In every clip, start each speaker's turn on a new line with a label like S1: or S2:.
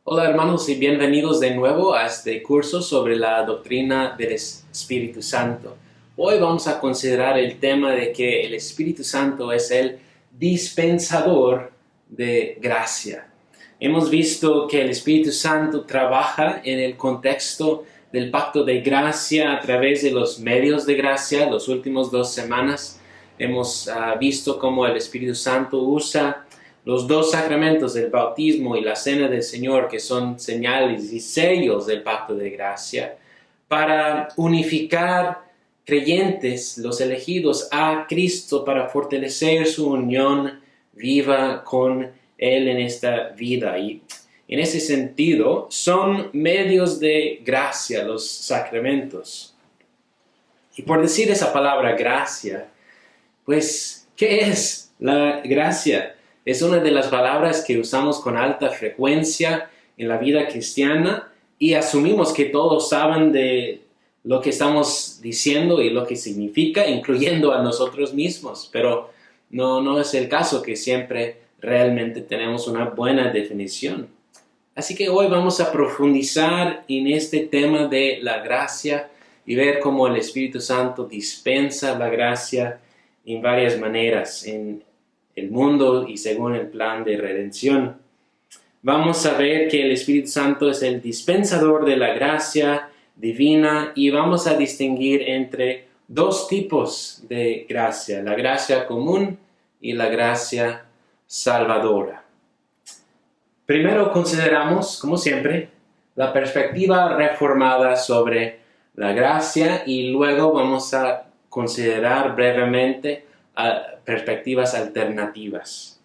S1: Hola hermanos y bienvenidos de nuevo a este curso sobre la doctrina del Espíritu Santo. Hoy vamos a considerar el tema de que el Espíritu Santo es el dispensador de gracia. Hemos visto que el Espíritu Santo trabaja en el contexto del pacto de gracia a través de los medios de gracia. Las últimas 2 semanas hemos visto cómo el Espíritu Santo usa los dos sacramentos del bautismo y la cena del Señor, que son señales y sellos del pacto de gracia, para unificar creyentes, los elegidos, a Cristo, para fortalecer su unión viva con Él en esta vida. Y en ese sentido, son medios de gracia los sacramentos. Y por decir esa palabra gracia, pues, ¿qué es la gracia? Es una de las palabras que usamos con alta frecuencia en la vida cristiana y asumimos que todos saben de lo que estamos diciendo y lo que significa, incluyendo a nosotros mismos. Pero no es el caso que siempre realmente tenemos una buena definición. Así que hoy vamos a profundizar en este tema de la gracia y ver cómo el Espíritu Santo dispensa la gracia en varias maneras en el mundo y según el plan de redención. Vamos a ver que el Espíritu Santo es el dispensador de la gracia divina y vamos a distinguir entre dos tipos de gracia, la gracia común y la gracia salvadora. Primero consideramos, como siempre, la perspectiva reformada sobre la gracia y luego vamos a considerar brevemente perspectivas alternativas.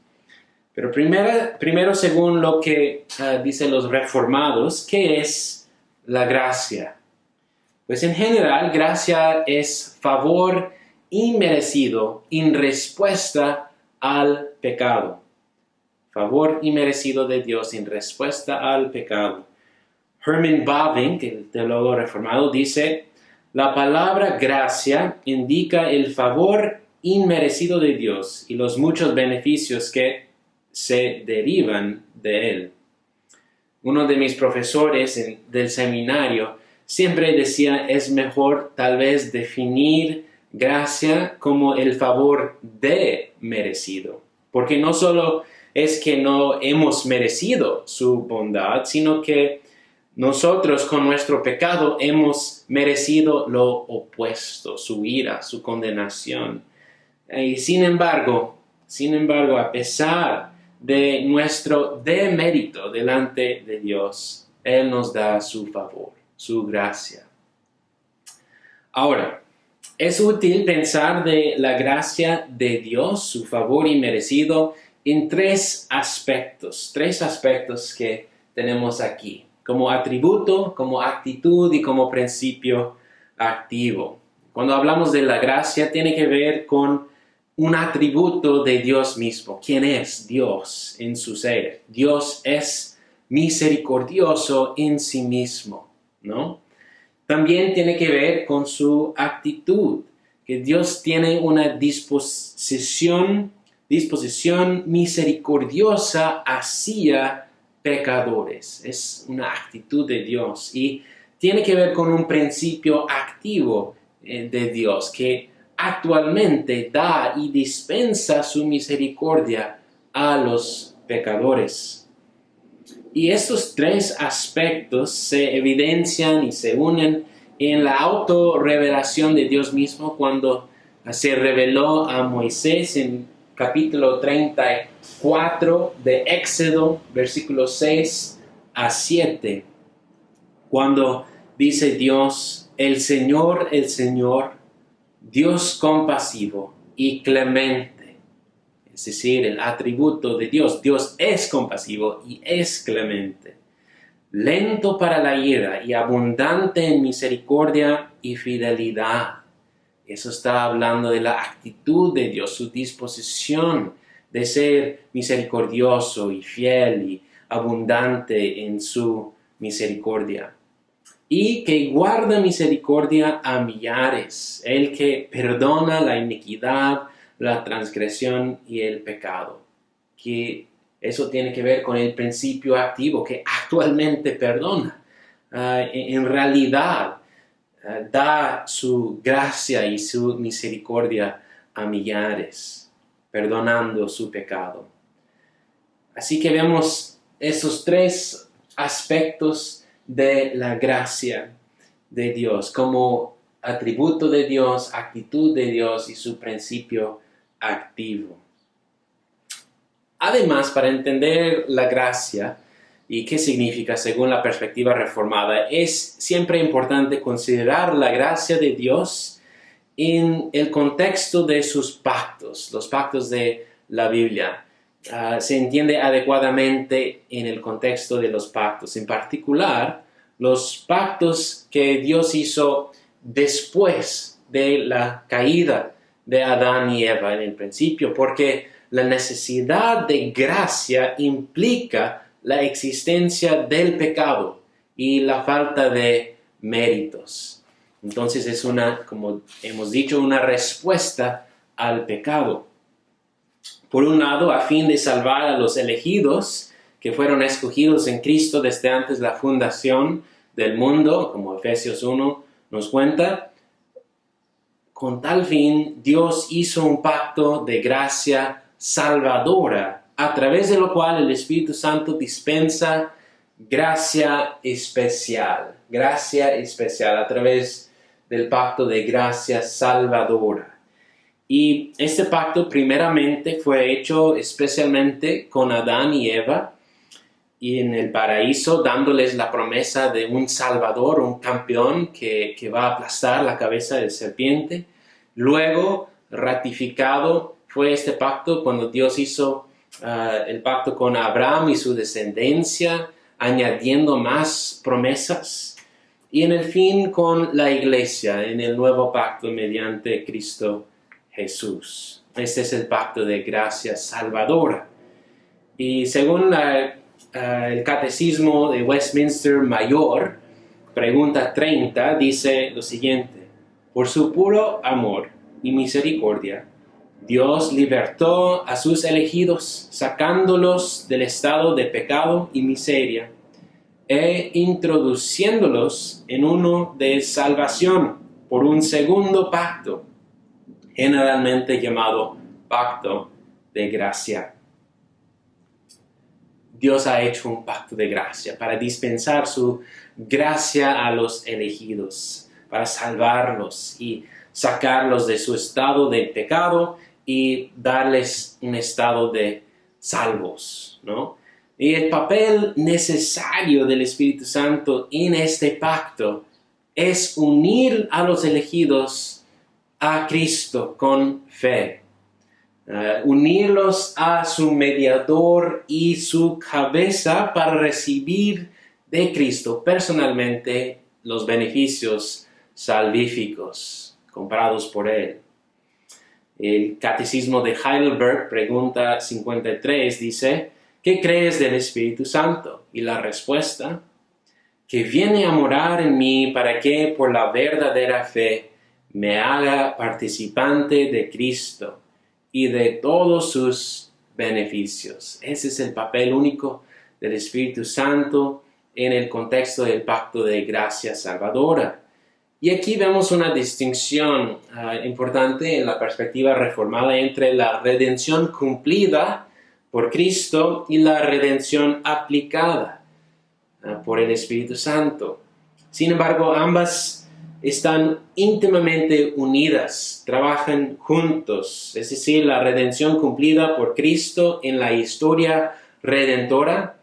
S1: Pero primero según lo que dicen los reformados, ¿qué es la gracia? Pues en general, gracia es favor inmerecido en respuesta al pecado. Favor inmerecido de Dios en respuesta al pecado. Herman Bavinck, el teólogo reformado, dice: la palabra gracia indica el favor inmerecido de Dios y los muchos beneficios que se derivan de él. Uno de mis profesores del seminario siempre decía: es mejor tal vez definir gracia como el favor de merecido, porque no solo es que no hemos merecido su bondad, sino que nosotros con nuestro pecado hemos merecido lo opuesto, su ira, su condenación. Y sin embargo, a pesar de nuestro demérito delante de Dios, Él nos da su favor, su gracia. Ahora, es útil pensar de la gracia de Dios, su favor inmerecido, en tres aspectos que tenemos aquí, como atributo, como actitud y como principio activo. Cuando hablamos de la gracia, tiene que ver con un atributo de Dios mismo. ¿Quién es Dios en su ser? Dios es misericordioso en sí mismo, ¿no? También tiene que ver con su actitud, que Dios tiene una disposición misericordiosa hacia pecadores. Es una actitud de Dios y tiene que ver con un principio activo de Dios que actualmente da y dispensa su misericordia a los pecadores. Y estos tres aspectos se evidencian y se unen en la autorrevelación de Dios mismo cuando se reveló a Moisés en capítulo 34 de Éxodo, versículos 6 a 7, cuando dice Dios: el Señor, Dios compasivo y clemente. Es decir, el atributo de Dios. Dios es compasivo y es clemente. Lento para la ira y abundante en misericordia y fidelidad. Eso está hablando de la actitud de Dios, su disposición de ser misericordioso y fiel y abundante en su misericordia. Y que guarda misericordia a millares, el que perdona la iniquidad, la transgresión y el pecado. Que Eso tiene que ver con el principio activo que actualmente perdona. En realidad, da su gracia y su misericordia a millares, perdonando su pecado. Así que vemos esos tres aspectos de la gracia de Dios como atributo de Dios, actitud de Dios y su principio activo. Además, para entender la gracia y qué significa según la perspectiva reformada, es siempre importante considerar la gracia de Dios en el contexto de sus pactos, los pactos de la Biblia. Se entiende adecuadamente en el contexto de los pactos, en particular los pactos que Dios hizo después de la caída de Adán y Eva en el principio, porque la necesidad de gracia implica la existencia del pecado y la falta de méritos. Entonces es como hemos dicho, una respuesta al pecado. Por un lado, a fin de salvar a los elegidos que fueron escogidos en Cristo desde antes de la fundación del mundo, como Efesios 1 nos cuenta, con tal fin Dios hizo un pacto de gracia salvadora, a través de lo cual el Espíritu Santo dispensa gracia especial a través del pacto de gracia salvadora. Y este pacto primeramente fue hecho especialmente con Adán y Eva y en el paraíso, dándoles la promesa de un salvador, un campeón que va a aplastar la cabeza del serpiente. Luego, ratificado fue este pacto cuando Dios hizo el pacto con Abraham y su descendencia, añadiendo más promesas. Y en el fin con la iglesia, en el nuevo pacto mediante Cristo Jesús. Este es el pacto de gracia salvadora. Y según el Catecismo de Westminster Mayor, pregunta 30, dice lo siguiente: por su puro amor y misericordia, Dios libertó a sus elegidos, sacándolos del estado de pecado y miseria, e introduciéndolos en uno de salvación por un segundo pacto, generalmente llamado pacto de gracia. Dios ha hecho un pacto de gracia para dispensar su gracia a los elegidos, para salvarlos y sacarlos de su estado de pecado y darles un estado de salvos, ¿no? Y el papel necesario del Espíritu Santo en este pacto es unir a los elegidos a Cristo con fe. Unirlos a su mediador y su cabeza para recibir de Cristo personalmente los beneficios salvíficos comprados por Él. El Catecismo de Heidelberg, pregunta 53, dice: ¿qué crees del Espíritu Santo? Y la respuesta: que viene a morar en mí para que por la verdadera fe me haga participante de Cristo y de todos sus beneficios. Ese es el papel único del Espíritu Santo en el contexto del pacto de gracia salvadora. Y aquí vemos una distinción importante en la perspectiva reformada entre la redención cumplida por Cristo y la redención aplicada por el Espíritu Santo. Sin embargo, ambas están íntimamente unidas, trabajan juntos, es decir, la redención cumplida por Cristo en la historia redentora,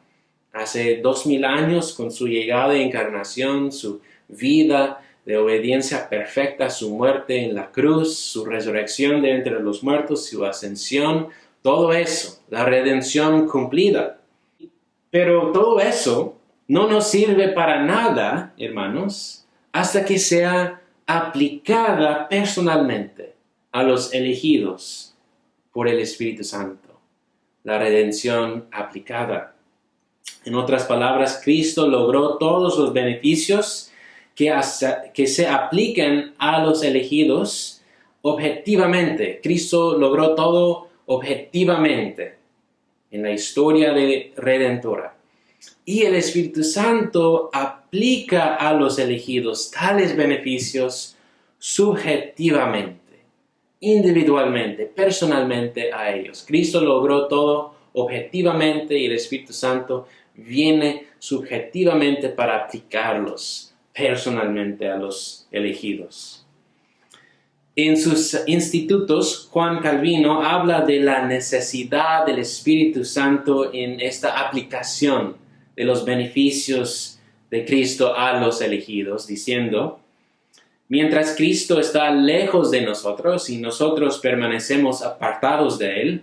S1: hace 2000 años con su llegada e encarnación, su vida de obediencia perfecta, su muerte en la cruz, su resurrección de entre los muertos, su ascensión, todo eso, la redención cumplida. Pero todo eso no nos sirve para nada, hermanos, hasta que sea aplicada personalmente a los elegidos por el Espíritu Santo. La redención aplicada. En otras palabras, Cristo logró todos los beneficios que se apliquen a los elegidos objetivamente. Cristo logró todo objetivamente. en la historia redentora. Y el Espíritu Santo aplica a los elegidos tales beneficios subjetivamente, individualmente, personalmente a ellos. Cristo logró todo objetivamente y el Espíritu Santo viene subjetivamente para aplicarlos personalmente a los elegidos. En sus institutos, Juan Calvino habla de la necesidad del Espíritu Santo en esta aplicación de los beneficios de Cristo a los elegidos, diciendo: mientras Cristo está lejos de nosotros y nosotros permanecemos apartados de Él,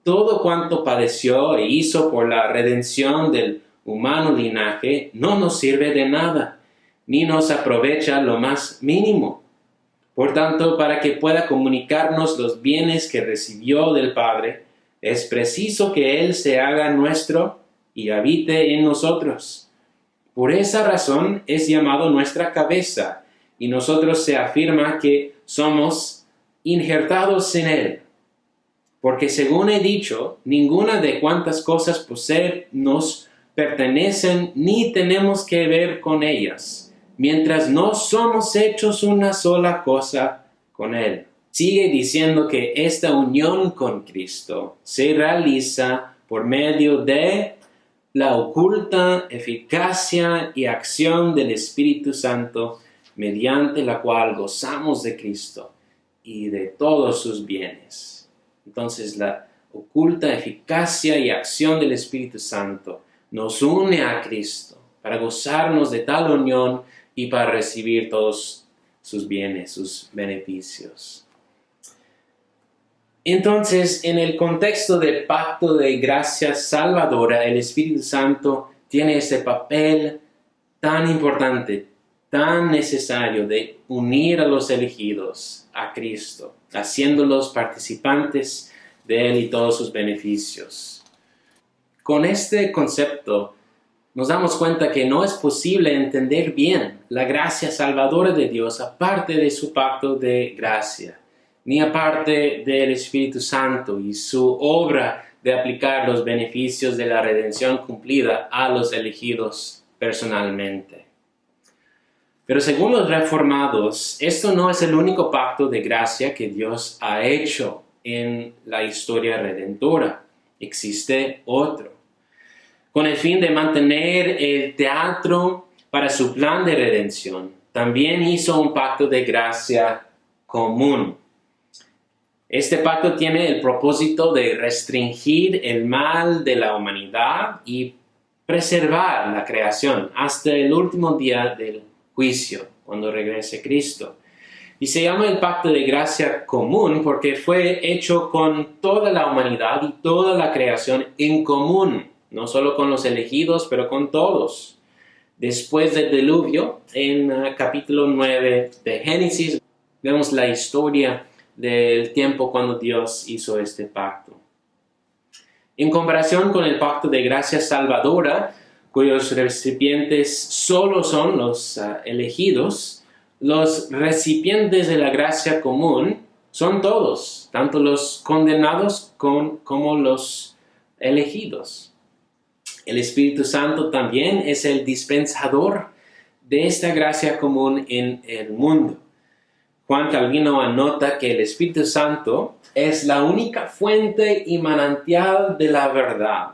S1: todo cuanto padeció e hizo por la redención del humano linaje no nos sirve de nada, ni nos aprovecha lo más mínimo. Por tanto, para que pueda comunicarnos los bienes que recibió del Padre, es preciso que Él se haga nuestro y habite en nosotros. Por esa razón es llamado nuestra cabeza, y nosotros se afirma que somos injertados en Él. Porque según he dicho, ninguna de cuantas cosas posee nos pertenecen ni tenemos que ver con ellas, mientras no somos hechos una sola cosa con Él. Sigue diciendo que esta unión con Cristo se realiza por medio de la oculta eficacia y acción del Espíritu Santo, mediante la cual gozamos de Cristo y de todos sus bienes. Entonces, la oculta eficacia y acción del Espíritu Santo nos une a Cristo para gozarnos de tal unión y para recibir todos sus bienes, sus beneficios. Entonces, en el contexto del pacto de gracia salvadora, el Espíritu Santo tiene ese papel tan importante, tan necesario de unir a los elegidos a Cristo, haciéndolos participantes de Él y todos sus beneficios. Con este concepto, nos damos cuenta que no es posible entender bien la gracia salvadora de Dios aparte de su pacto de gracia, ni aparte del Espíritu Santo y su obra de aplicar los beneficios de la redención cumplida a los elegidos personalmente. Pero según los reformados, esto no es el único pacto de gracia que Dios ha hecho en la historia redentora. Existe otro. Con el fin de mantener el teatro para su plan de redención, también hizo un pacto de gracia común. Este pacto tiene el propósito de restringir el mal de la humanidad y preservar la creación hasta el último día del juicio, cuando regrese Cristo. Y se llama el pacto de gracia común porque fue hecho con toda la humanidad y toda la creación en común. No solo con los elegidos, pero con todos. Después del diluvio, en capítulo 9 de Génesis, vemos la historia del tiempo cuando Dios hizo este pacto. En comparación con el pacto de gracia salvadora, cuyos recipientes solo son los elegidos, los recipientes de la gracia común son todos, tanto los condenados como los elegidos. El Espíritu Santo también es el dispensador de esta gracia común en el mundo. Juan Calvino anota que el Espíritu Santo es la única fuente y manantial de la verdad.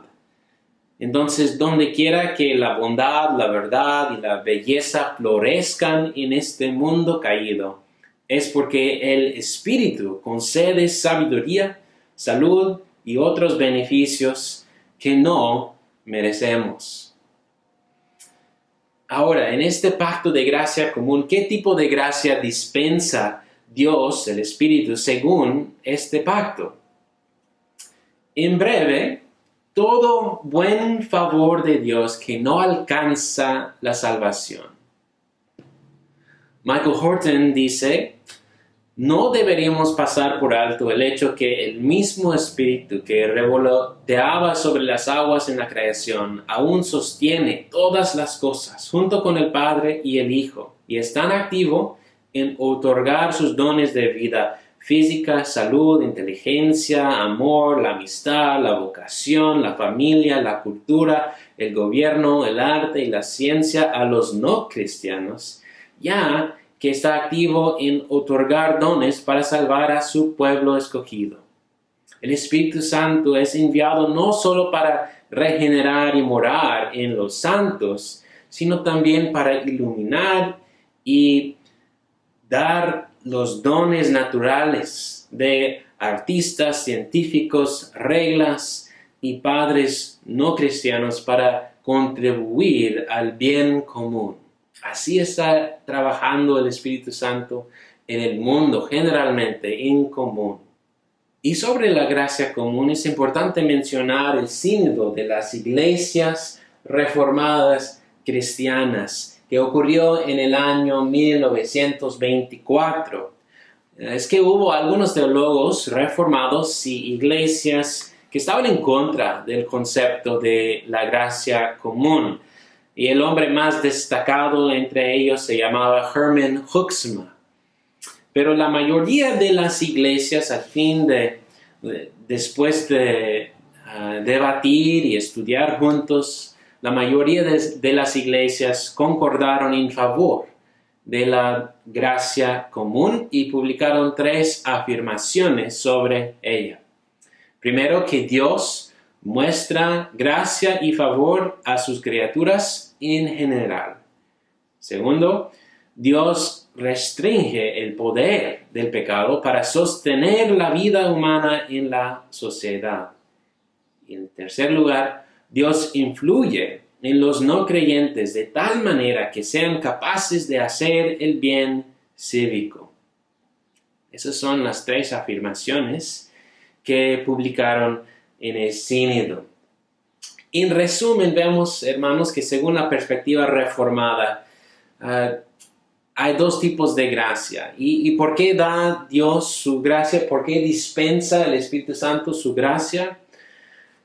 S1: Entonces, donde quiera que la bondad, la verdad y la belleza florezcan en este mundo caído, es porque el Espíritu concede sabiduría, salud y otros beneficios que no merecemos. Ahora, en este pacto de gracia común, ¿qué tipo de gracia dispensa Dios, el Espíritu, según este pacto? En breve, todo buen favor de Dios que no alcanza la salvación. Michael Horton dice: no deberíamos pasar por alto el hecho que el mismo Espíritu que revoloteaba sobre las aguas en la creación aún sostiene todas las cosas junto con el Padre y el Hijo y es tan activo en otorgar sus dones de vida física, salud, inteligencia, amor, la amistad, la vocación, la familia, la cultura, el gobierno, el arte y la ciencia a los no cristianos, ya que está activo en otorgar dones para salvar a su pueblo escogido. El Espíritu Santo es enviado no solo para regenerar y morar en los santos, sino también para iluminar y dar los dones naturales de artistas, científicos, reglas y padres no cristianos para contribuir al bien común. Así está trabajando el Espíritu Santo en el mundo, generalmente en común. Y sobre la gracia común es importante mencionar el sínodo de las iglesias reformadas cristianas que ocurrió en el año 1924. Es que hubo algunos teólogos reformados y iglesias que estaban en contra del concepto de la gracia común. Y el hombre más destacado entre ellos se llamaba Hermann Huxma. Pero la mayoría de las iglesias, después de debatir y estudiar juntos, la mayoría de las iglesias concordaron en favor de la gracia común y publicaron 3 afirmaciones sobre ella. Primero, que Dios muestra gracia y favor a sus criaturas en general. Segundo, Dios restringe el poder del pecado para sostener la vida humana en la sociedad. Y en tercer lugar, Dios influye en los no creyentes de tal manera que sean capaces de hacer el bien cívico. Esas son las 3 afirmaciones que publicaron en el sínodo. En resumen, vemos, hermanos, que según la perspectiva reformada, hay 2 tipos de gracia. ¿Y por qué da Dios su gracia? ¿Por qué dispensa el Espíritu Santo su gracia?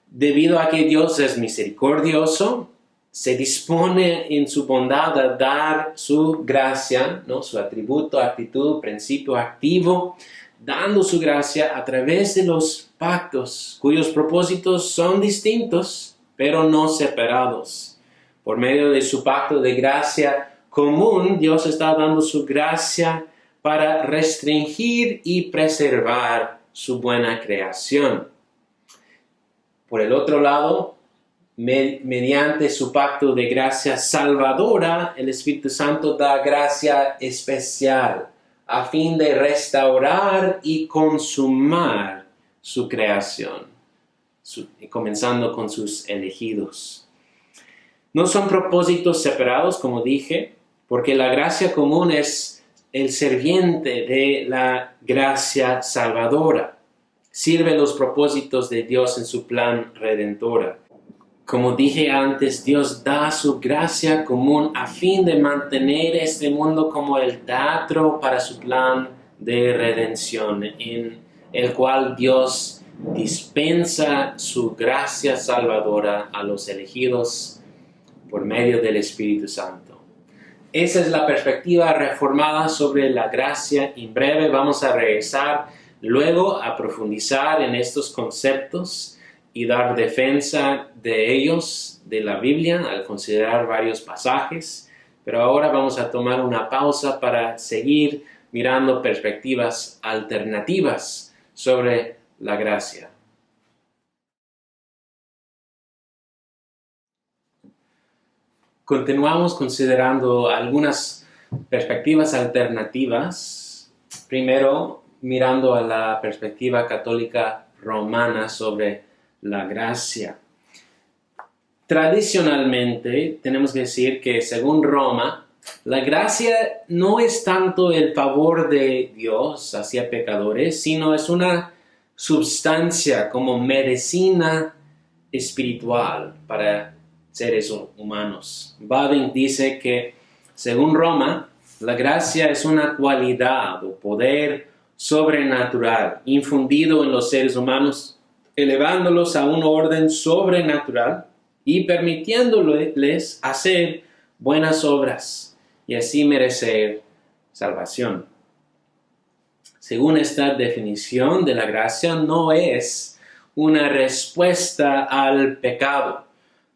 S1: Debido a que Dios es misericordioso, se dispone en su bondad a dar su gracia, ¿no? Su atributo, actitud, principio activo, dando su gracia a través de los pactos, cuyos propósitos son distintos, pero no separados. Por medio de su pacto de gracia común, Dios está dando su gracia para restringir y preservar su buena creación. Por el otro lado, mediante su pacto de gracia salvadora, el Espíritu Santo da gracia especial a fin de restaurar y consumar su creación, comenzando con sus elegidos. No son propósitos separados, como dije, porque la gracia común es el serviente de la gracia salvadora. Sirve los propósitos de Dios en su plan redentor. Como dije antes, Dios da su gracia común a fin de mantener este mundo como el teatro para su plan de redención, en el cual Dios dispensa su gracia salvadora a los elegidos por medio del Espíritu Santo. Esa es la perspectiva reformada sobre la gracia. En breve vamos a regresar luego a profundizar en estos conceptos y dar defensa de ellos, de la Biblia, al considerar varios pasajes. Pero ahora vamos a tomar una pausa para seguir mirando perspectivas alternativas sobre la gracia. Continuamos considerando algunas perspectivas alternativas. Primero, mirando a la perspectiva católica romana sobre la gracia. Tradicionalmente, tenemos que decir que según Roma, la gracia no es tanto el favor de Dios hacia pecadores, sino es una sustancia como medicina espiritual para seres humanos. Bavinck dice que, según Roma, la gracia es una cualidad o poder sobrenatural infundido en los seres humanos, elevándolos a un orden sobrenatural y permitiéndoles hacer buenas obras y así merecer salvación. según esta definición de la gracia, no es una respuesta al pecado.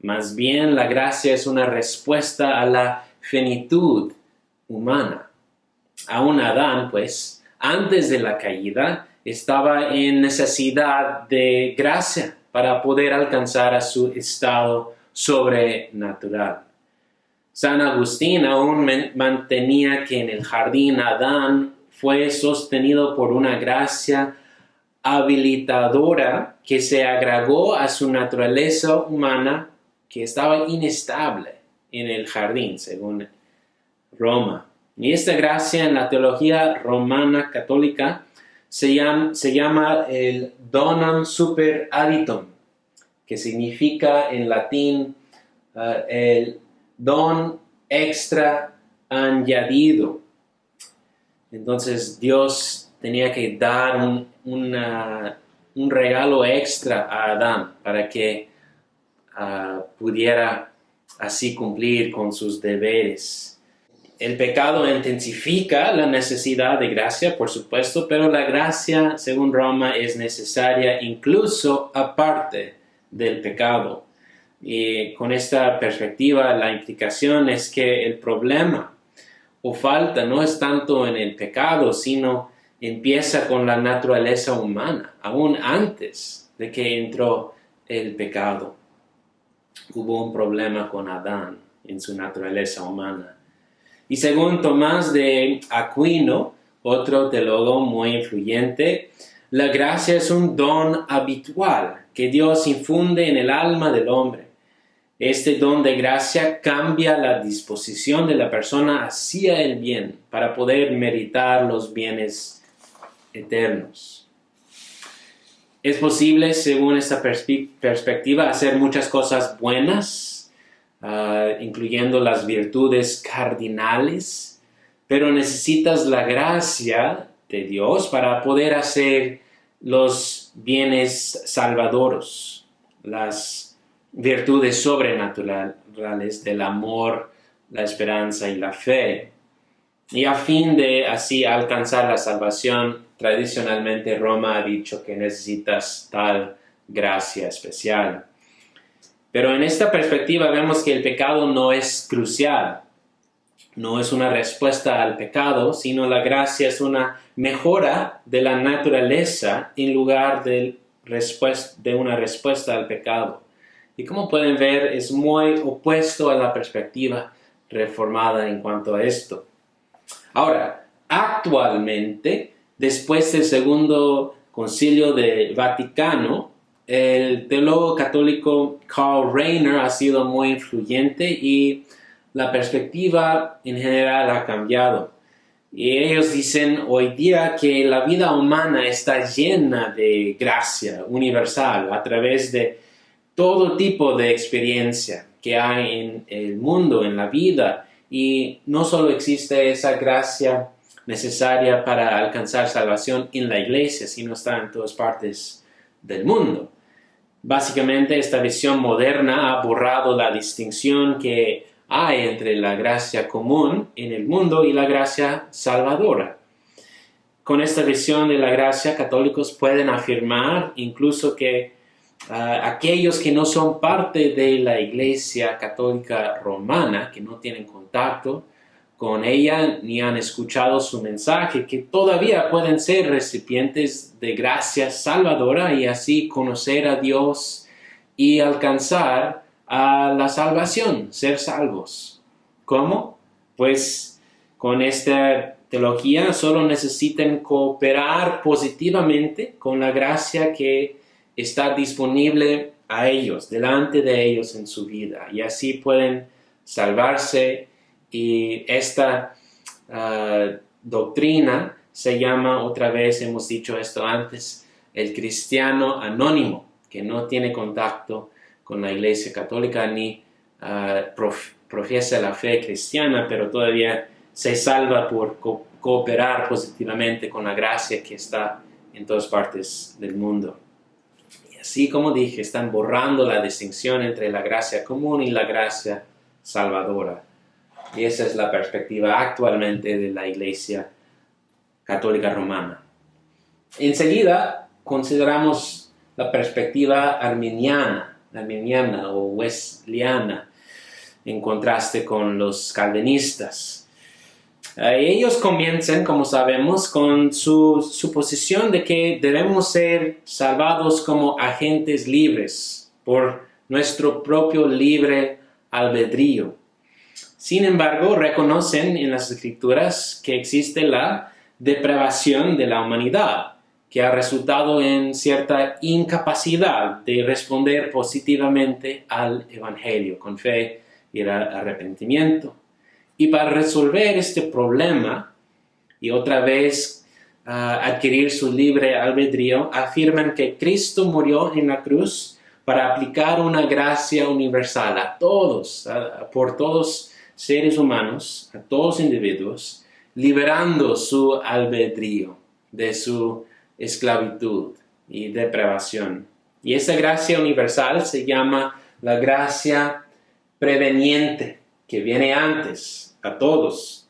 S1: Más bien, la gracia es una respuesta a la finitud humana. Aún Adán, pues, antes de la caída, estaba en necesidad de gracia para poder alcanzar a su estado sobrenatural. San Agustín aún mantenía que en el jardín Adán fue sostenido por una gracia habilitadora que se agregó a su naturaleza humana que estaba inestable en el jardín, según Roma. Y esta gracia en la teología romana católica se llama el donum super additum, que significa en latín el don extra añadido. Entonces Dios tenía que dar un regalo extra a Adán para que pudiera así cumplir con sus deberes. El pecado intensifica la necesidad de gracia, por supuesto, pero la gracia, según Roma, es necesaria incluso aparte del pecado. Y con esta perspectiva, la implicación es que el problema o falta no es tanto en el pecado, sino empieza con la naturaleza humana, aún antes de que entró el pecado. Hubo un problema con Adán en su naturaleza humana. Y según Tomás de Aquino, otro teólogo muy influyente, la gracia es un don habitual que Dios infunde en el alma del hombre. Este don de gracia cambia la disposición de la persona hacia el bien para poder meritar los bienes eternos. Es posible, según esta perspectiva, hacer muchas cosas buenas, incluyendo las virtudes cardinales, pero necesitas la gracia de Dios para poder hacer los bienes salvadores, las virtudes sobrenaturales del amor, la esperanza y la fe. Y a fin de así alcanzar la salvación, tradicionalmente Roma ha dicho que necesitas tal gracia especial. Pero en esta perspectiva vemos que el pecado no es crucial, no es una respuesta al pecado, sino la gracia es una mejora de la naturaleza en lugar de una respuesta al pecado. Y como pueden ver, es muy opuesto a la perspectiva reformada en cuanto a esto. Ahora, actualmente, después del Segundo Concilio de Vaticano, el teólogo católico Karl Rahner ha sido muy influyente y la perspectiva en general ha cambiado. Y ellos dicen hoy día que la vida humana está llena de gracia universal a través de todo tipo de experiencia que hay en el mundo, en la vida. Y no solo existe esa gracia necesaria para alcanzar salvación en la iglesia, sino está en todas partes del mundo. Básicamente, esta visión moderna ha borrado la distinción que hay entre la gracia común en el mundo y la gracia salvadora. Con esta visión de la gracia, católicos pueden afirmar incluso que aquellos que no son parte de la Iglesia Católica Romana, que no tienen contacto con ella ni han escuchado su mensaje, que todavía pueden ser recipientes de gracia salvadora y así conocer a Dios y alcanzar a la salvación, ser salvos. ¿Cómo? Pues con esta teología solo necesitan cooperar positivamente con la gracia que está disponible a ellos, delante de ellos en su vida, y así pueden salvarse. Y esta doctrina se llama, otra vez hemos dicho esto antes, el cristiano anónimo, que no tiene contacto con la Iglesia Católica ni profesa la fe cristiana, pero todavía se salva por cooperar positivamente con la gracia que está en todas partes del mundo. Y así como dije, están borrando la distinción entre la gracia común y la gracia salvadora. Y esa es la perspectiva actualmente de la Iglesia Católica Romana. Enseguida consideramos la perspectiva arminiana o wesleyana, en contraste con los calvinistas. Ellos comienzan, como sabemos, con su suposición de que debemos ser salvados como agentes libres por nuestro propio libre albedrío. Sin embargo, reconocen en las Escrituras que existe la depravación de la humanidad, que ha resultado en cierta incapacidad de responder positivamente al Evangelio con fe y arrepentimiento. Y para resolver este problema y otra vez adquirir su libre albedrío, afirman que Cristo murió en la cruz para aplicar una gracia universal a todos, por todos seres humanos, a todos individuos, liberando su albedrío de su esclavitud y depravación. Y esa gracia universal se llama la gracia preveniente, que viene antes a todos,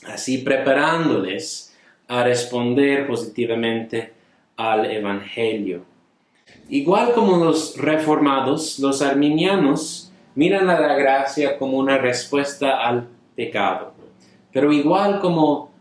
S1: así preparándoles a responder positivamente al Evangelio. Igual como los reformados, los arminianos miran a la gracia como una respuesta al pecado. Pero igual como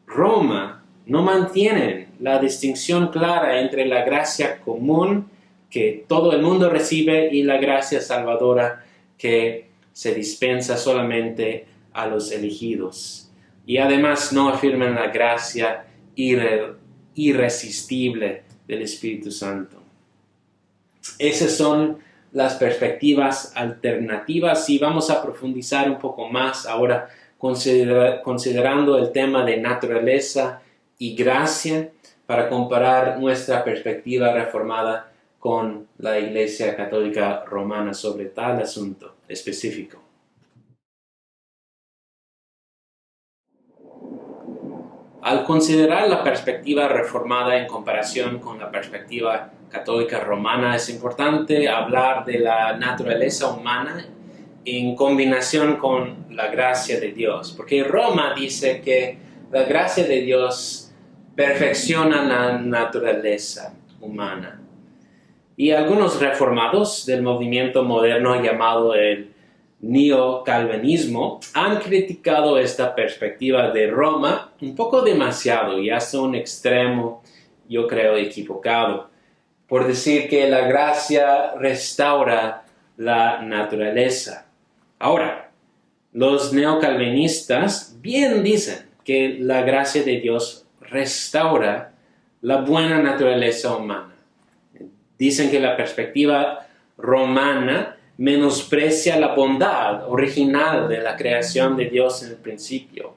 S1: Roma, no mantienen la distinción clara entre la gracia común que todo el mundo recibe y la gracia salvadora que se dispensa solamente a los elegidos. Y además no afirman la gracia irresistible del Espíritu Santo. Esas son las perspectivas alternativas y vamos a profundizar un poco más ahora considerando el tema de naturaleza y gracia para comparar nuestra perspectiva reformada con la Iglesia Católica Romana sobre tal asunto específico. Al considerar la perspectiva reformada en comparación con la perspectiva católica romana, es importante hablar de la naturaleza humana en combinación con la gracia de Dios, porque Roma dice que la gracia de Dios perfecciona la naturaleza humana. Y algunos reformados del movimiento moderno llamado el neocalvinismo han criticado esta perspectiva de Roma un poco demasiado y hasta un extremo, yo creo, equivocado, por decir que la gracia restaura la naturaleza. Ahora, los neocalvinistas bien dicen que la gracia de Dios restaura la buena naturaleza humana. Dicen que la perspectiva romana menosprecia la bondad original de la creación de Dios en el principio,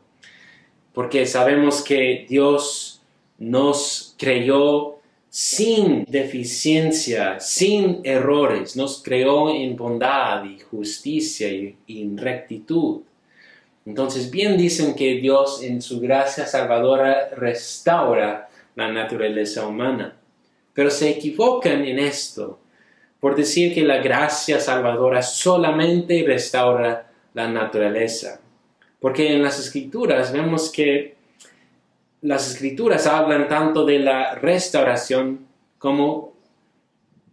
S1: porque sabemos que Dios nos creó sin deficiencia, sin errores, nos creó en bondad y justicia y en rectitud. Entonces bien dicen que Dios en su gracia salvadora restaura la naturaleza humana, pero se equivocan en esto por decir que la gracia salvadora solamente restaura la naturaleza. Porque en las Escrituras vemos que las Escrituras hablan tanto de la restauración como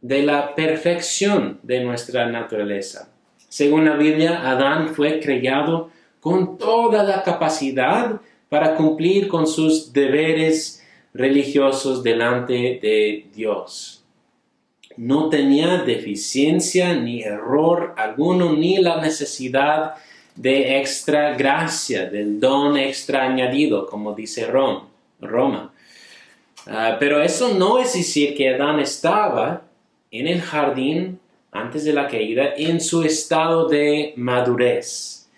S1: de la perfección de nuestra naturaleza. Según la Biblia, Adán fue creado con toda la capacidad para cumplir con sus deberes religiosos delante de Dios. No tenía deficiencia ni error alguno, ni la necesidad de extra gracia, del don extra añadido, como dice Roma. Pero eso no es decir que Adán estaba en el jardín antes de la caída en su estado de madurez.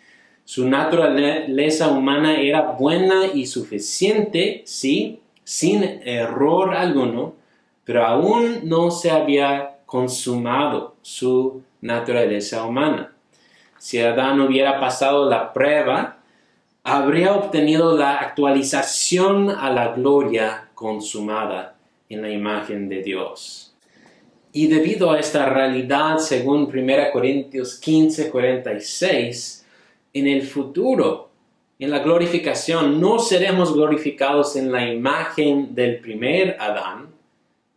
S1: Su naturaleza humana era buena y suficiente, sí, sin error alguno, pero aún no se había consumado su naturaleza humana. Si Adán hubiera pasado la prueba, habría obtenido la actualización a la gloria consumada en la imagen de Dios. Y debido a esta realidad, según 1 Corintios 15:46, en el futuro en la glorificación no seremos glorificados en la imagen del primer Adán,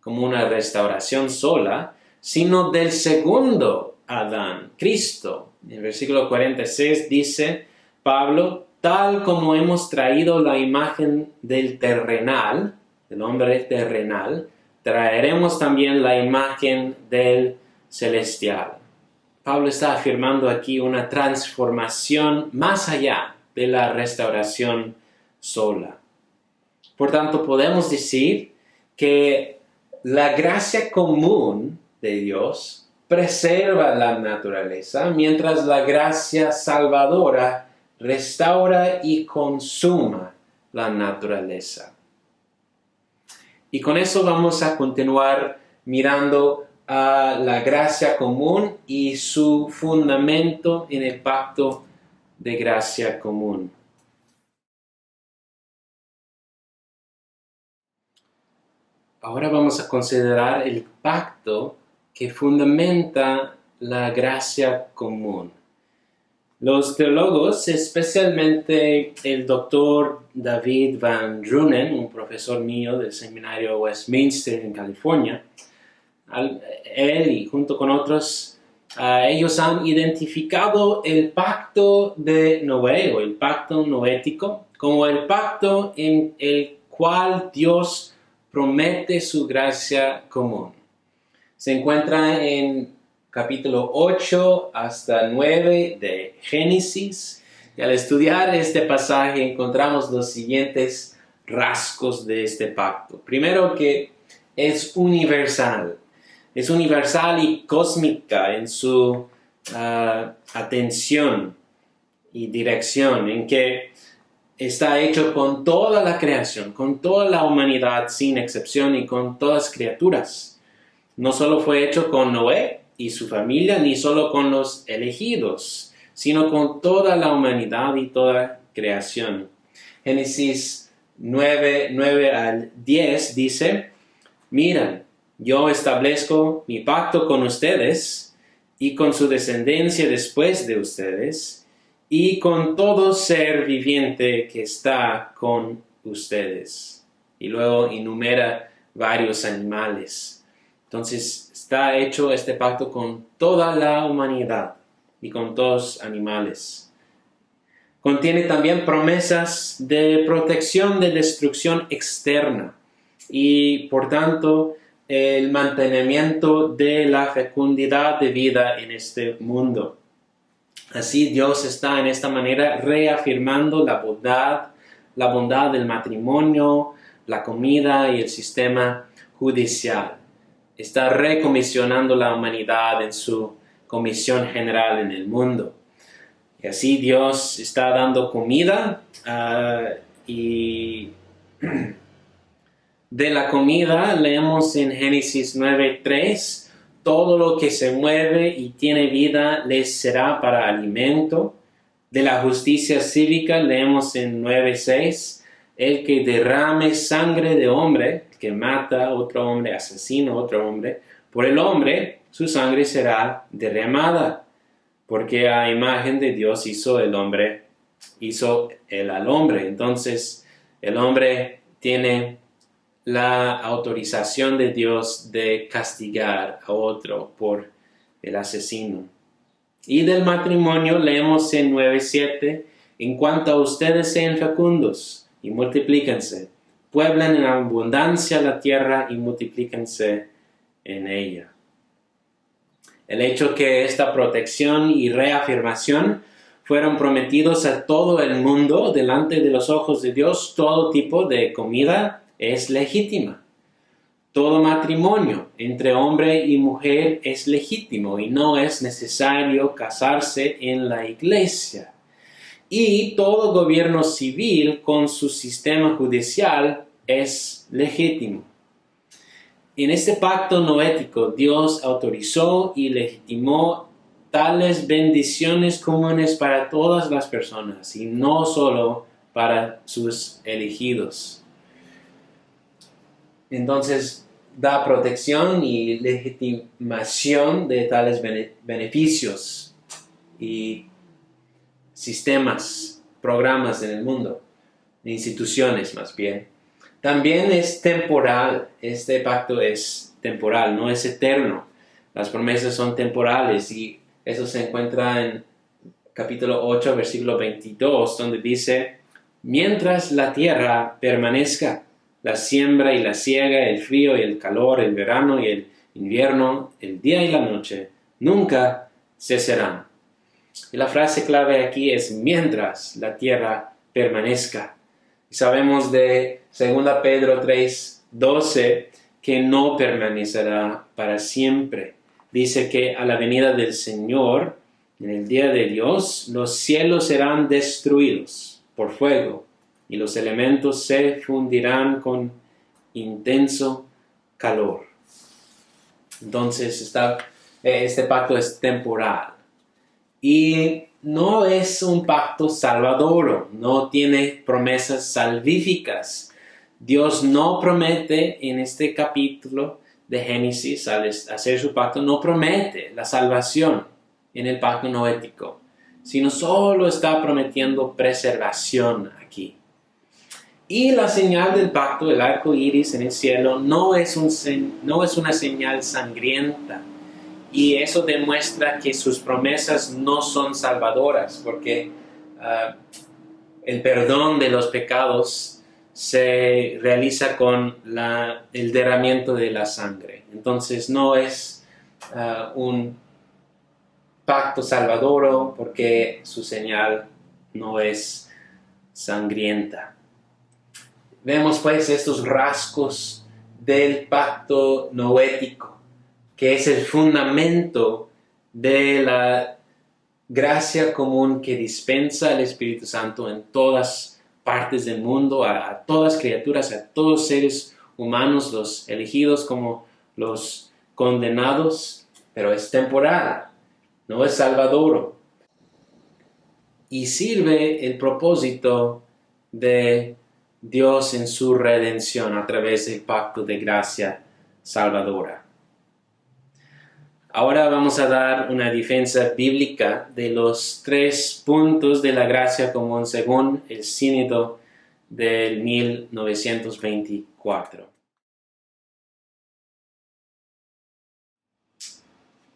S1: como una restauración sola, sino del segundo Adán, Cristo. En el versículo 46 dice Pablo, tal como hemos traído la imagen del terrenal, del hombre terrenal, traeremos también la imagen del celestial. Pablo está afirmando aquí una transformación más allá de la restauración sola. Por tanto, podemos decir que la gracia común de Dios preserva la naturaleza, mientras la gracia salvadora restaura y consuma la naturaleza. Y con eso vamos a continuar mirando a la gracia común y su fundamento en el pacto de gracia común. Ahora vamos a considerar el pacto que fundamenta la gracia común. Los teólogos, especialmente el doctor David Van Drunen, un profesor mío del seminario Westminster en California, él y junto con otros, ellos han identificado el pacto de Noé o el pacto noético como el pacto en el cual Dios promete su gracia común. Se encuentra en capítulo 8 hasta 9 de Génesis. Y al estudiar este pasaje encontramos los siguientes rasgos de este pacto. Primero, que es universal. Es universal y cósmica en su atención y dirección, en que está hecho con toda la creación, con toda la humanidad sin excepción y con todas las criaturas. No solo fue hecho con Noé y su familia, ni solo con los elegidos, sino con toda la humanidad y toda creación. Génesis 9 al 10 dice, miren, yo establezco mi pacto con ustedes y con su descendencia después de ustedes y con todo ser viviente que está con ustedes. Y luego enumera varios animales. Entonces está hecho este pacto con toda la humanidad y con todos los animales. Contiene también promesas de protección de destrucción externa y por tanto el mantenimiento de la fecundidad de vida en este mundo. Así Dios está en esta manera reafirmando la bondad del matrimonio, la comida y el sistema judicial. Está recomisionando la humanidad en su comisión general en el mundo. Y así Dios está dando comida y de la comida leemos en Génesis 9:3, todo lo que se mueve y tiene vida les será para alimento. De la justicia cívica leemos en 9:6, el que derrame sangre de hombre, que mata a otro hombre, asesina a otro hombre, por el hombre su sangre será derramada, porque a imagen de Dios hizo él al hombre. Entonces el hombre tiene la autorización de Dios de castigar a otro por el asesino. Y del matrimonio leemos en 9:7, en cuanto a ustedes sean fecundos y multiplíquense, pueblen en abundancia la tierra y multiplíquense en ella. El hecho que esta protección y reafirmación fueron prometidos a todo el mundo delante de los ojos de Dios, todo tipo de comida es legítima. Todo matrimonio entre hombre y mujer es legítimo y no es necesario casarse en la iglesia. Y todo gobierno civil con su sistema judicial es legítimo. En este pacto noético, Dios autorizó y legitimó tales bendiciones comunes para todas las personas y no solo para sus elegidos. Entonces, da protección y legitimación de tales beneficios y sistemas programas en el mundo, instituciones más bien. También es temporal, este pacto es temporal, no es eterno. Las promesas son temporales y eso se encuentra en capítulo 8, versículo 22, donde dice: mientras la tierra permanezca, la siembra y la siega, el frío y el calor, el verano y el invierno, el día y la noche, nunca cesarán. Y la frase clave aquí es mientras la tierra permanezca. Y sabemos de 2 Pedro 3:12 que no permanecerá para siempre. Dice que a la venida del Señor, en el día de Dios, los cielos serán destruidos por fuego y los elementos se fundirán con intenso calor. Entonces, este pacto es temporal y no es un pacto salvador, no tiene promesas salvíficas. Dios no promete en este capítulo de Génesis, al hacer su pacto, no promete la salvación en el pacto noético, sino solo está prometiendo preservación aquí. Y la señal del pacto, el arco iris en el cielo, no es una señal sangrienta. Y eso demuestra que sus promesas no son salvadoras, porque el perdón de los pecados se realiza con el derramamiento de la sangre. Entonces no es un pacto salvador porque su señal no es sangrienta. Vemos pues estos rasgos del pacto noético, que es el fundamento de la gracia común que dispensa el Espíritu Santo en todas partes del mundo, a todas criaturas, a todos seres humanos, los elegidos como los condenados, pero es temporal, no es salvador. Y sirve el propósito de Dios en su redención a través del pacto de gracia salvadora. Ahora vamos a dar una defensa bíblica de los 3 puntos de la gracia común según el sínodo del 1924.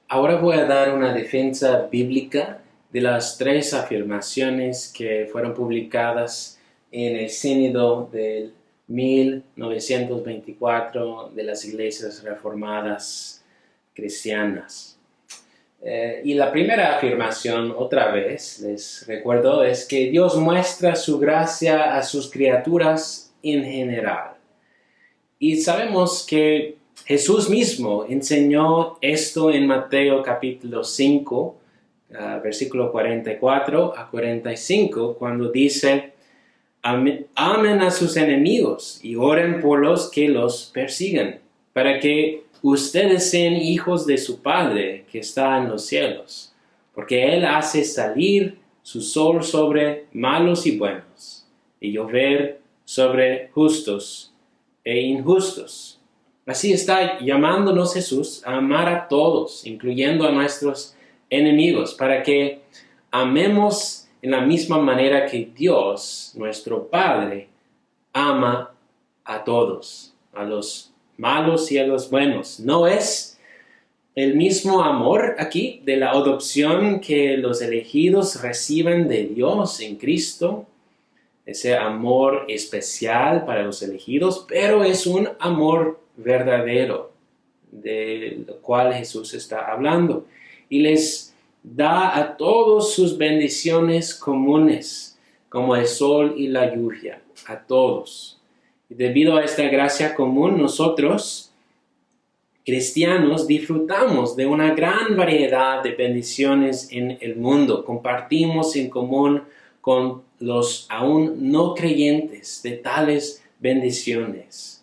S1: Ahora voy a dar una defensa bíblica de las 3 afirmaciones que fueron publicadas en el sínodo del 1924 de las iglesias reformadas cristianas. Y la primera afirmación, otra vez, les recuerdo, es que Dios muestra su gracia a sus criaturas en general. Y sabemos que Jesús mismo enseñó esto en Mateo capítulo 5, versículo 44 a 45, cuando dice: amen a sus enemigos y oren por los que los persiguen, para que ustedes sean hijos de su Padre que está en los cielos, porque Él hace salir su sol sobre malos y buenos, y llover sobre justos e injustos. Así está llamándonos Jesús a amar a todos, incluyendo a nuestros enemigos, para que amemos en la misma manera que Dios, nuestro Padre, ama a todos, a los malos y a los buenos. No es el mismo amor aquí de la adopción que los elegidos reciben de Dios en Cristo, ese amor especial para los elegidos, pero es un amor verdadero del cual Jesús está hablando, y les da a todos sus bendiciones comunes, como el sol y la lluvia, a todos. Y debido a esta gracia común, nosotros, cristianos, disfrutamos de una gran variedad de bendiciones en el mundo. Compartimos en común con los aún no creyentes de tales bendiciones.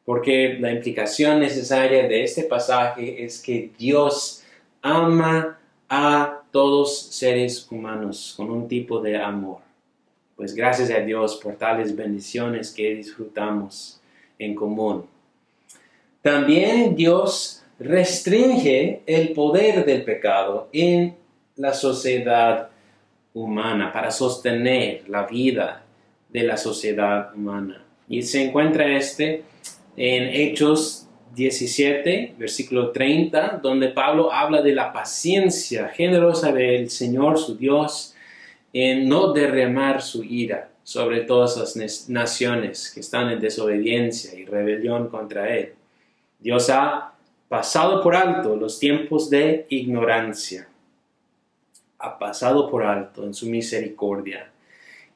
S1: Porque la implicación necesaria de este pasaje es que Dios ama a todos seres humanos con un tipo de amor. Pues gracias a Dios por tales bendiciones que disfrutamos en común. También Dios restringe el poder del pecado en la sociedad humana, para sostener la vida de la sociedad humana. Y se encuentra en Hechos 17, versículo 30, donde Pablo habla de la paciencia generosa del Señor, su Dios, en no derramar su ira sobre todas las naciones que están en desobediencia y rebelión contra Él. Dios ha pasado por alto los tiempos de ignorancia. Ha pasado por alto en su misericordia.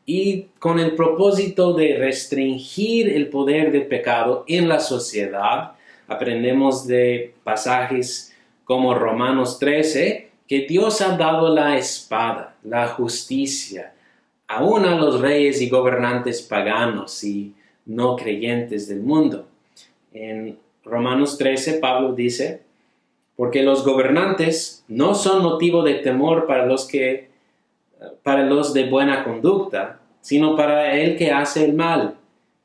S1: Y con el propósito de restringir el poder del pecado en la sociedad, aprendemos de pasajes como Romanos 13, que Dios ha dado la espada, la justicia, aún a los reyes y gobernantes paganos y no creyentes del mundo. En Romanos 13, Pablo dice, porque los gobernantes no son motivo de temor para los de buena conducta, sino para el que hace el mal,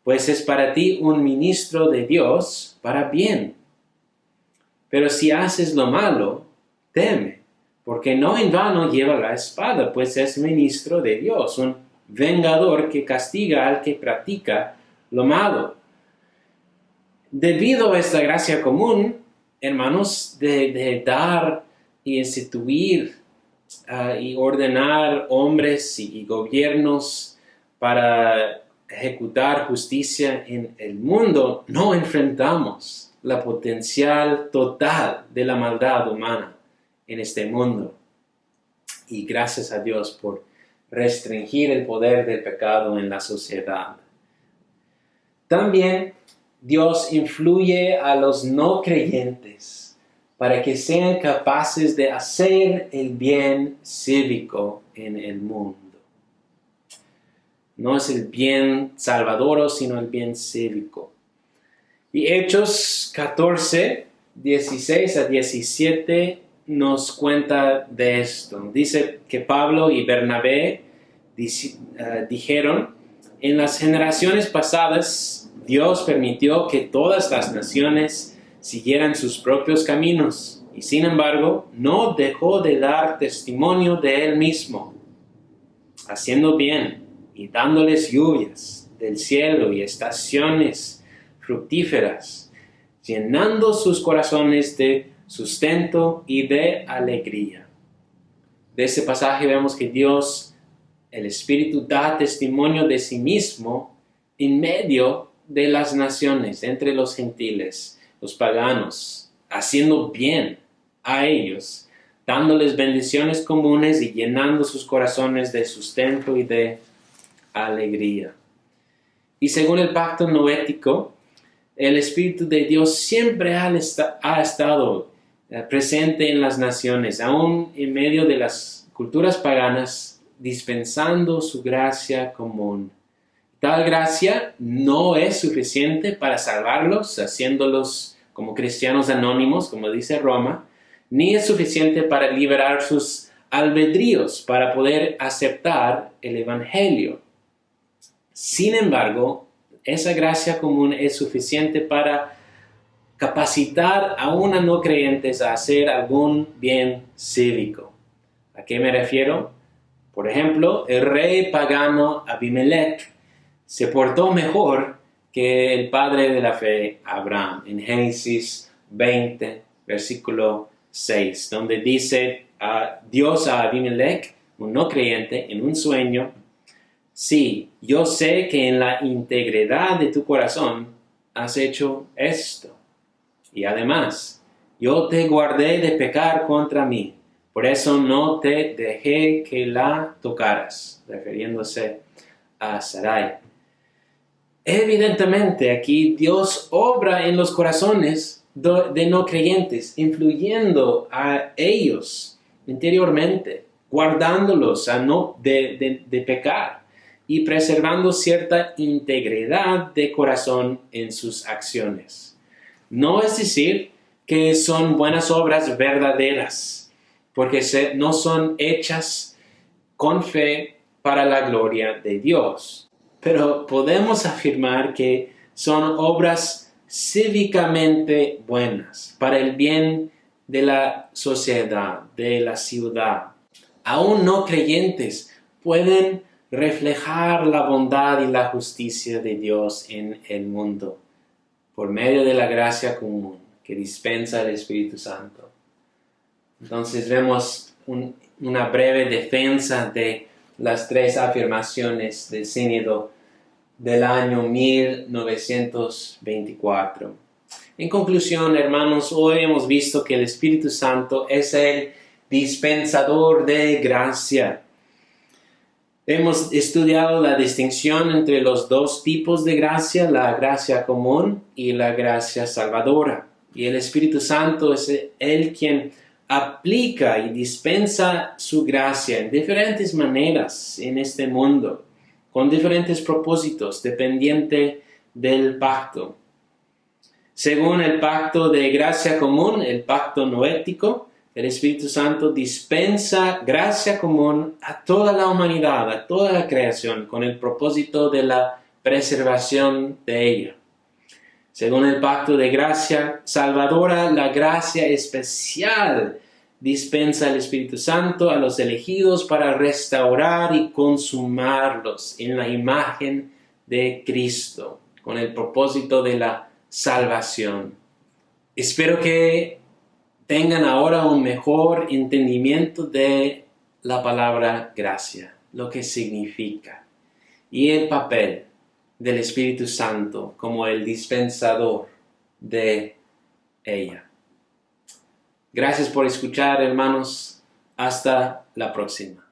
S1: pues es para ti un ministro de Dios para bien. Pero si haces lo malo, teme, porque no en vano lleva la espada, pues es ministro de Dios, un vengador que castiga al que practica lo malo. Debido a esta gracia común, hermanos, de dar y instituir y ordenar hombres y gobiernos para ejecutar justicia en el mundo, no enfrentamos la potencial total de la maldad humana en este mundo. Y gracias a Dios por restringir el poder del pecado en la sociedad. También Dios influye a los no creyentes para que sean capaces de hacer el bien cívico en el mundo. No es el bien salvador, sino el bien cívico. Y Hechos 14, 16 a 17 nos cuenta de esto. Dice que Pablo y Bernabé dijeron, en las generaciones pasadas, Dios permitió que todas las naciones siguieran sus propios caminos, y sin embargo, no dejó de dar testimonio de Él mismo, haciendo bien y dándoles lluvias del cielo y estaciones fructíferas, llenando sus corazones de sustento y de alegría. De este pasaje vemos que Dios, el Espíritu, da testimonio de sí mismo en medio de las naciones, entre los gentiles, los paganos, haciendo bien a ellos, dándoles bendiciones comunes y llenando sus corazones de sustento y de alegría. Y según el pacto noético, el Espíritu de Dios siempre ha estado presente en las naciones, aún en medio de las culturas paganas, dispensando su gracia común. Tal gracia no es suficiente para salvarlos, haciéndolos como cristianos anónimos, como dice Roma, ni es suficiente para liberar sus albedríos, para poder aceptar el Evangelio. Sin embargo, esa gracia común es suficiente para capacitar a unos no creyentes a hacer algún bien cívico. ¿A qué me refiero? Por ejemplo, el rey pagano Abimelech se portó mejor que el padre de la fe, Abraham, en Génesis 20, versículo 6, donde dice Dios a Abimelech, un no creyente, en un sueño, sí, yo sé que en la integridad de tu corazón has hecho esto. Y además, yo te guardé de pecar contra mí, por eso no te dejé que la tocaras, refiriéndose a Sarai. Evidentemente, aquí Dios obra en los corazones de no creyentes, influyendo a ellos interiormente, guardándolos de pecar y preservando cierta integridad de corazón en sus acciones. No es decir que son buenas obras verdaderas, porque no son hechas con fe para la gloria de Dios. Pero podemos afirmar que son obras cívicamente buenas para el bien de la sociedad, de la ciudad. Aún no creyentes pueden reflejar la bondad y la justicia de Dios en el mundo por medio de la gracia común que dispensa el Espíritu Santo. Entonces vemos una breve defensa de las tres afirmaciones del sínodo del año 1924. En conclusión, hermanos, hoy hemos visto que el Espíritu Santo es el dispensador de gracia. Hemos estudiado la distinción entre los dos tipos de gracia, la gracia común y la gracia salvadora. Y el Espíritu Santo es el quien aplica y dispensa su gracia en diferentes maneras en este mundo, con diferentes propósitos, dependiente del pacto. Según el pacto de gracia común, el pacto noético, el Espíritu Santo dispensa gracia común a toda la humanidad, a toda la creación, con el propósito de la preservación de ella. Según el pacto de gracia salvadora, la gracia especial dispensa el Espíritu Santo a los elegidos para restaurar y consumarlos en la imagen de Cristo, con el propósito de la salvación. Espero que tengan ahora un mejor entendimiento de la palabra gracia, lo que significa, y el papel del Espíritu Santo como el dispensador de ella. Gracias por escuchar, hermanos. Hasta la próxima.